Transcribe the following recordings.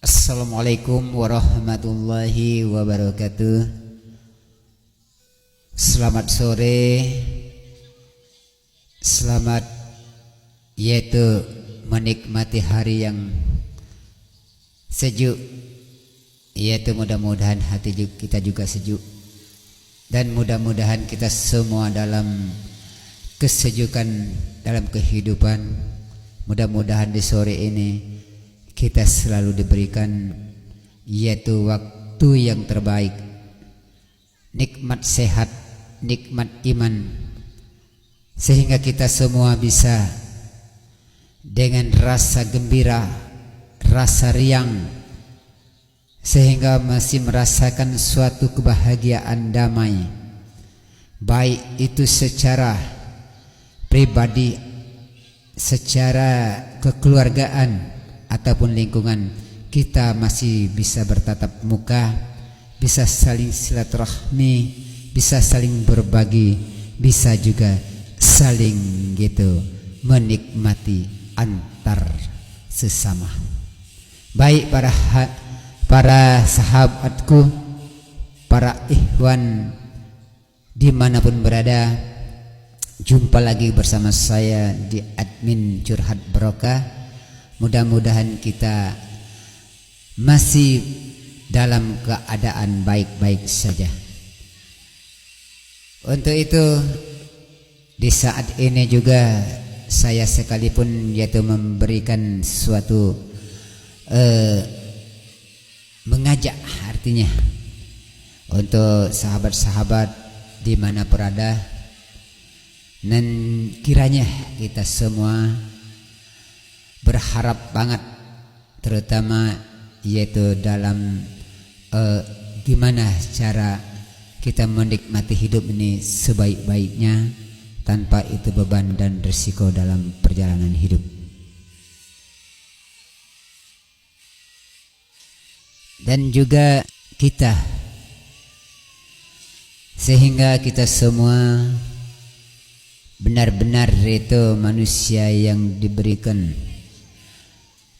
Assalamualaikum warahmatullahi wabarakatuh. Selamat sore. Selamat yaitu menikmati hari yang sejuk, yaitu mudah-mudahan hati kita juga sejuk, dan mudah-mudahan kita semua dalam kesejukan dalam kehidupan. Mudah-mudahan di sore ini kita selalu diberikan yaitu waktu yang terbaik, nikmat sehat, nikmat iman, sehingga kita semua bisa dengan rasa gembira, rasa riang, sehingga masih merasakan suatu kebahagiaan damai, baik itu secara pribadi, secara kekeluargaan ataupun lingkungan. Kita masih bisa bertatap muka, bisa saling silaturahmi, bisa saling berbagi, bisa juga saling gitu menikmati antar sesama. Baik para sahabatku, para ikhwan dimanapun berada, jumpa lagi bersama saya di admin Curhat Barokah. Mudah-mudahan kita masih dalam keadaan baik-baik saja. Untuk itu di saat ini juga saya sekalipun yaitu memberikan suatu mengajak, artinya untuk sahabat-sahabat di mana berada, dan kiranya kita semua berharap banget, terutama yaitu dalam gimana cara kita menikmati hidup ini sebaik-baiknya tanpa itu beban dan risiko dalam perjalanan hidup. Dan juga kita, sehingga kita semua benar-benar itu manusia yang diberikan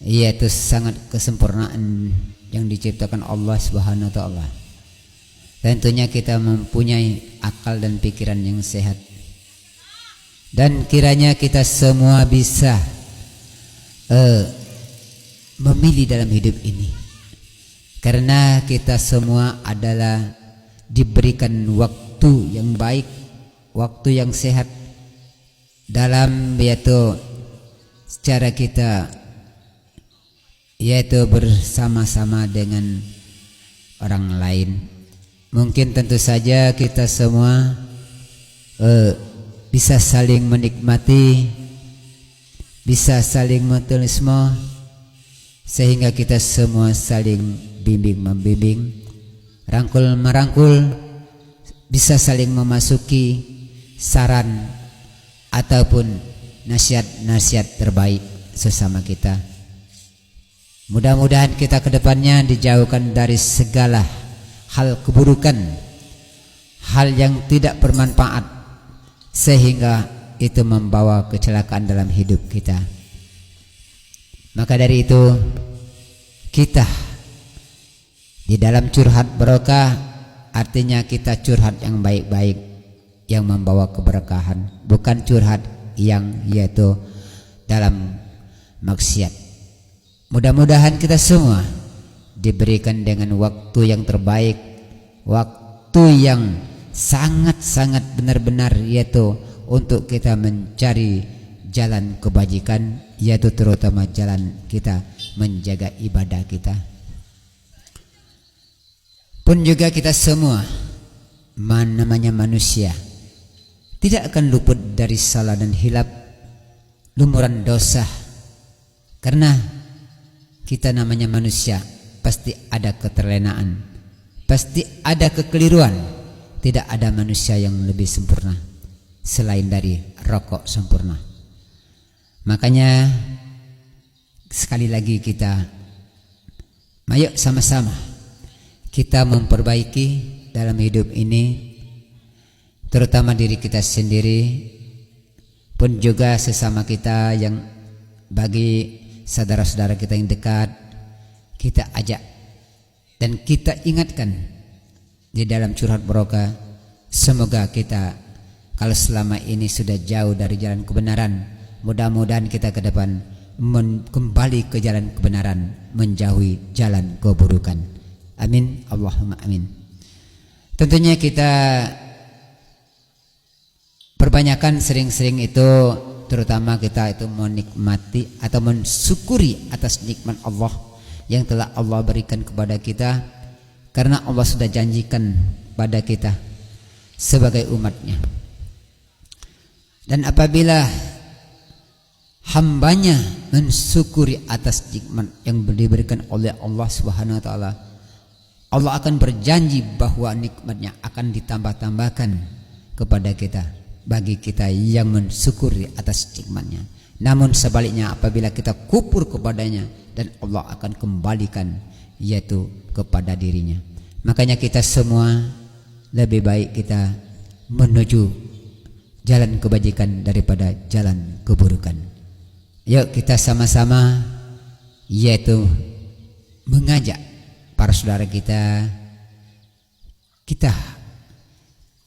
yaitu sangat kesempurnaan yang diciptakan Allah Subhanahu wa taala. Tentunya kita mempunyai akal dan pikiran yang sehat, dan kiranya kita semua bisa memilih dalam hidup ini, karena kita semua adalah diberikan waktu yang baik, waktu yang sehat dalam yaitu secara kita yaitu bersama-sama dengan orang lain. Mungkin tentu saja kita semua bisa saling menikmati, bisa saling mutualisme, sehingga kita semua saling bimbing-membimbing, rangkul-merangkul, bisa saling memasuki saran ataupun nasihat-nasihat terbaik sesama kita. Mudah-mudahan kita kedepannya dijauhkan dari segala hal keburukan, hal yang tidak bermanfaat, sehingga itu membawa kecelakaan dalam hidup kita. Maka dari itu kita di dalam curhat barokah, artinya kita curhat yang baik-baik yang membawa keberkahan, bukan curhat yang yaitu dalam maksiat. Mudah-mudahan kita semua diberikan dengan waktu yang terbaik, waktu yang sangat-sangat benar-benar yaitu untuk kita mencari jalan kebajikan, yaitu terutama jalan kita menjaga ibadah kita. Pun juga kita semua namanya manusia tidak akan luput dari salah dan hilap, lumuran dosa, karena kita namanya manusia, pasti ada keterlenaan, pasti ada kekeliruan. Tidak ada manusia yang lebih sempurna selain dari rokok sempurna. Makanya sekali lagi kita, ayo sama-sama kita memperbaiki dalam hidup ini, terutama diri kita sendiri, pun juga sesama kita yang bagi saudara-saudara kita yang dekat, kita ajak dan kita ingatkan di dalam curhat barokah. Semoga kita kalau selama ini sudah jauh dari jalan kebenaran, mudah-mudahan kita ke depan kembali ke jalan kebenaran, menjauhi jalan keburukan. Amin, Allahumma amin. Tentunya kita perbanyakan sering-sering itu, terutama kita itu menikmati atau mensyukuri atas nikmat Allah yang telah Allah berikan kepada kita, karena Allah sudah janjikan pada kita sebagai umatnya. Dan apabila hambanya mensyukuri atas nikmat yang diberikan oleh Allah Subhanahu wa taala, Allah akan berjanji bahwa nikmatnya akan ditambah-tambahkan kepada kita, bagi kita yang mensyukuri atas nikmatnya. Namun sebaliknya apabila kita kufur kepadanya, dan Allah akan kembalikan yaitu kepada dirinya. Makanya kita semua lebih baik kita menuju jalan kebajikan daripada jalan keburukan. Yuk kita sama-sama yaitu mengajak para saudara kita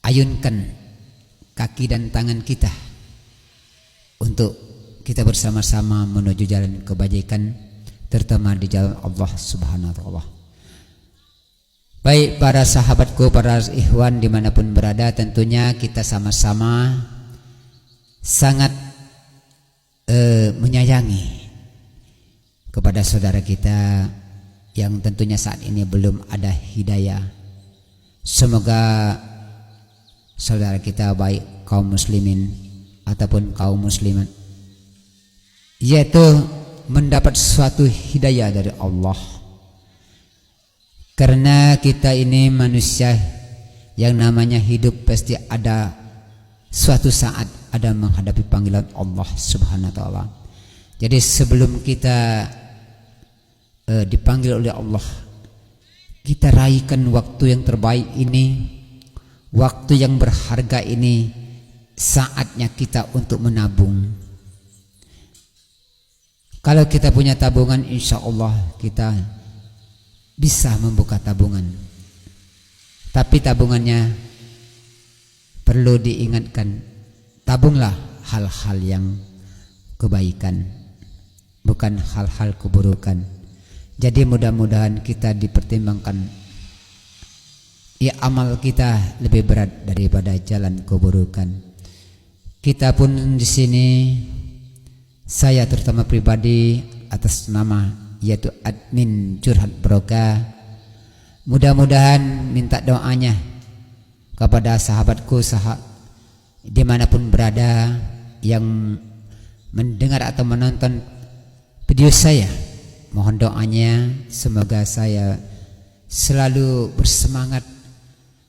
ayunkan kaki dan tangan kita untuk kita bersama-sama menuju jalan kebajikan, terutama di jalan Allah Subhanahu wa ta'ala. Baik para sahabatku, para ikhwan dimanapun berada, tentunya kita sama-sama sangat menyayangi kepada saudara kita yang tentunya saat ini belum ada hidayah. Semoga saudara kita baik kaum muslimin ataupun kaum muslimat yaitu mendapat suatu hidayah dari Allah. Karena kita ini manusia yang namanya hidup, pasti ada suatu saat ada menghadapi panggilan Allah Subhanahu wa ta'ala. Jadi sebelum kita dipanggil oleh Allah, kita raihkan waktu yang terbaik ini, waktu yang berharga ini. Saatnya kita untuk menabung. Kalau kita punya tabungan, insya Allah kita bisa membuka tabungan. Tapi tabungannya perlu diingatkan, tabunglah hal-hal yang kebaikan, bukan hal-hal keburukan. Jadi mudah-mudahan kita dipertimbangkan, ya amal kita lebih berat daripada jalan keburukan. Kita pun di sini, saya terutama pribadi atas nama yaitu admin curhat barokah, mudah-mudahan minta doanya kepada sahabatku dimanapun berada yang mendengar atau menonton video saya. Mohon doanya semoga saya selalu bersemangat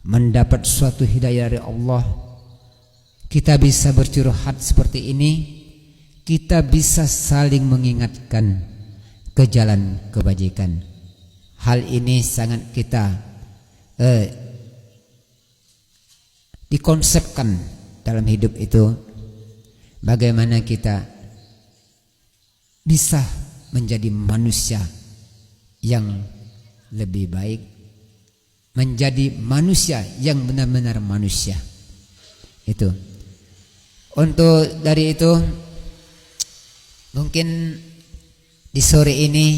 mendapat suatu hidayah dari Allah. Kita bisa bercurhat seperti ini, kita bisa saling mengingatkan ke jalan kebajikan. Hal ini sangat kita dikonsepkan dalam hidup itu, bagaimana kita bisa menjadi manusia yang lebih baik, menjadi manusia yang benar-benar manusia. Itu. Untuk dari itu mungkin di sore ini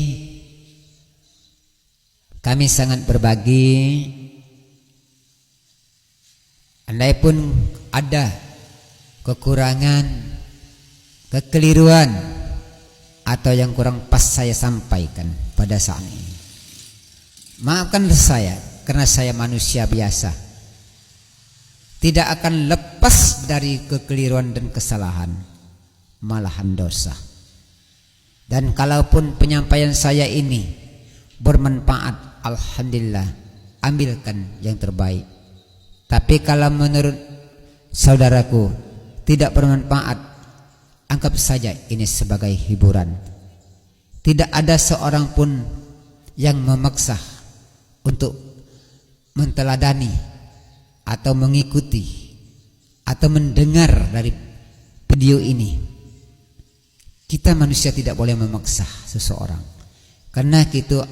kami sangat berbagi. Andaipun ada kekurangan, kekeliruan atau yang kurang pas saya sampaikan pada saat ini, maafkan saya karena saya manusia biasa, tidak akan lepas dari kekeliruan dan kesalahan, malahan dosa. Dan kalaupun penyampaian saya ini bermanfaat, alhamdulillah, ambilkan yang terbaik. Tapi kalau menurut saudaraku tidak bermanfaat, anggap saja ini sebagai hiburan. Tidak ada seorang pun yang memaksa untuk menteladani atau mengikuti atau mendengar dari video ini. Kita manusia tidak boleh memaksa seseorang, karena itu